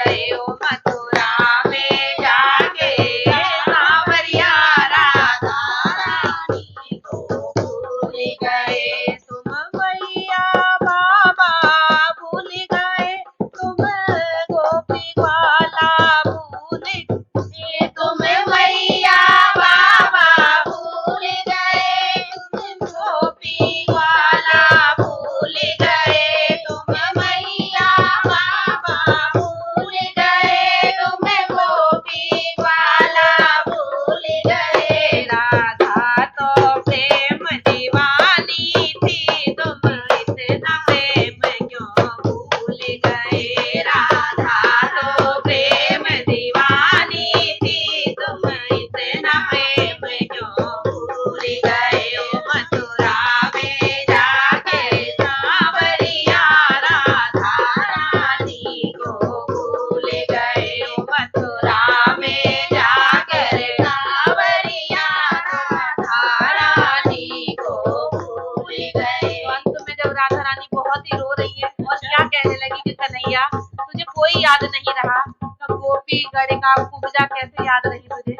गए ओ मथुरा में जाके सांवरिया राधा रानी को भूल गए तुम मैया बाबा भूल गए तुम गोपी ग्वाला भूल गए तुम मैया बाबा भूल गए तुम गोपी ग्वाला भूल गए तुम मैया बाबा भूल गए तुम गोपी ग्वाला भूल गए राधा तो प्रेम दीवानी थी तुम इतना प्रेम क्यों भूल गए राधा तो प्रेम दीवानी थी तुम इतना प्रेम क्यों भूल गए ओ मथुरा में जाके सांवरिया राधा रानी को भूल गए ओ मथुरा में जाकर सांवरिया राधा रानी को भूल गए अंत में जब राधा रानी बहुत ही रो रही है और क्या कहने लगी कि कन्हैया तुझे कोई याद नहीं रहा तो गोपी गणिका कुब्जा कैसे याद रही तुझे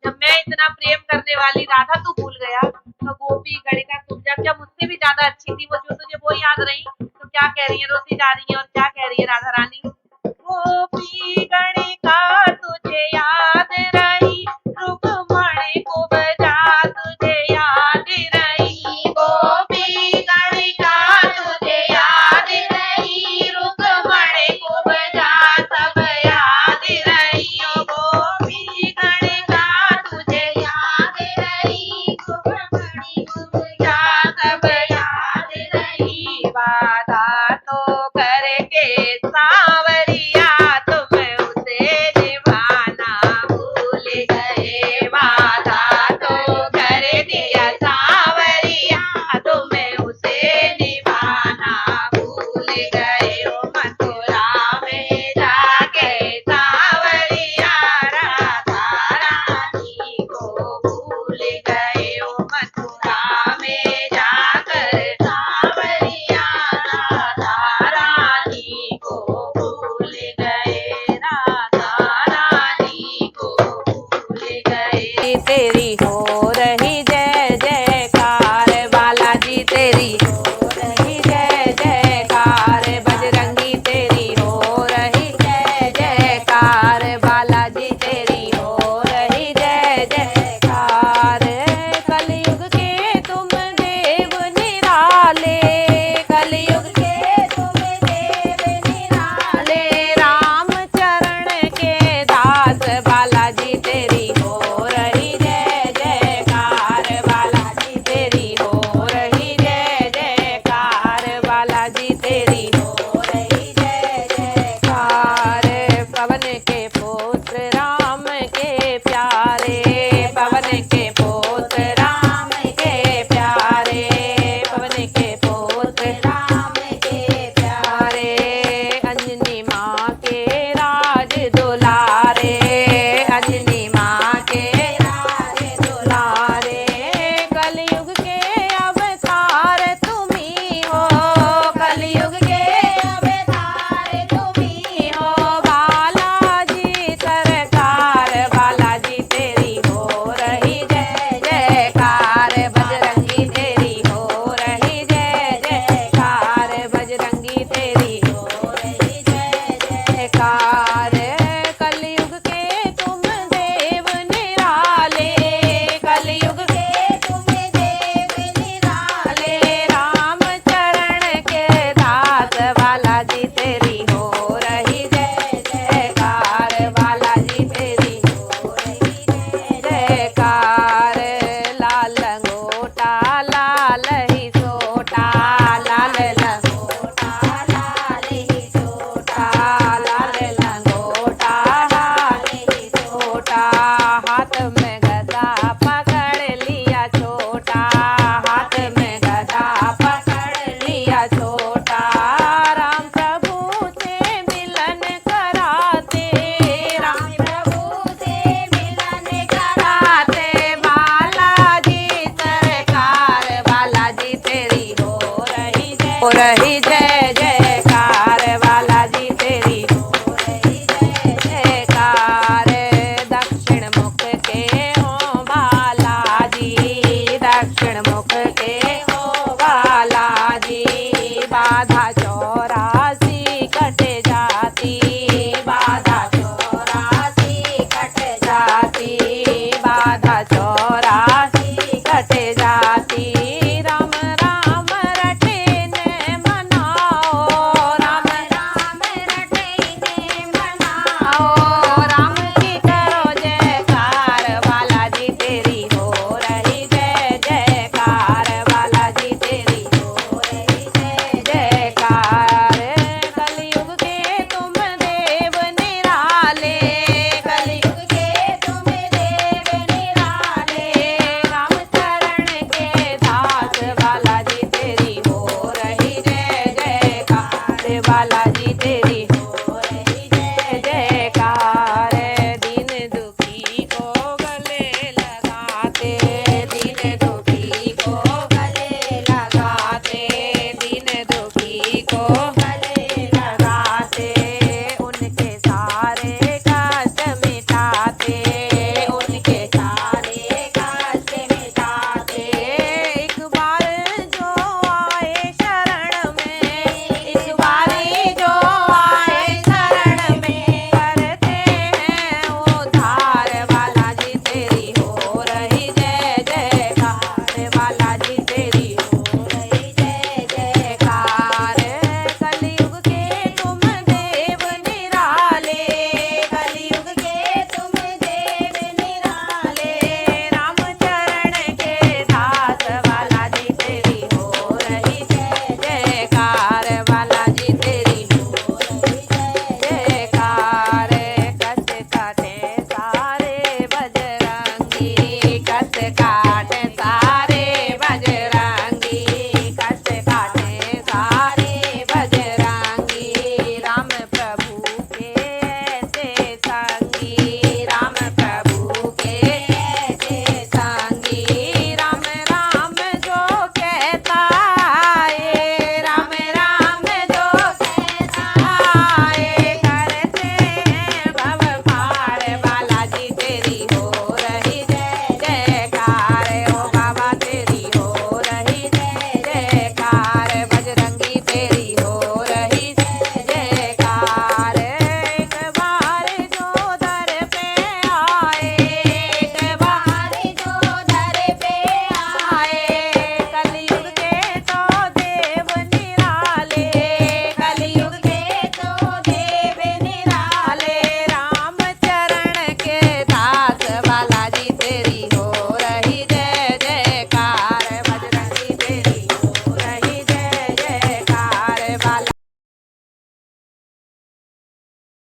जब मैं इतना प्रेम करने वाली राधा तू भूल गया तो गोपी गणिका कुब्जा क्या मुझसे भी ज्यादा अच्छी थी वो जो तुझे वो याद रही तो क्या कह रही है रोती जा रही है और क्या कह रही है राधा रानी गोपी गणिका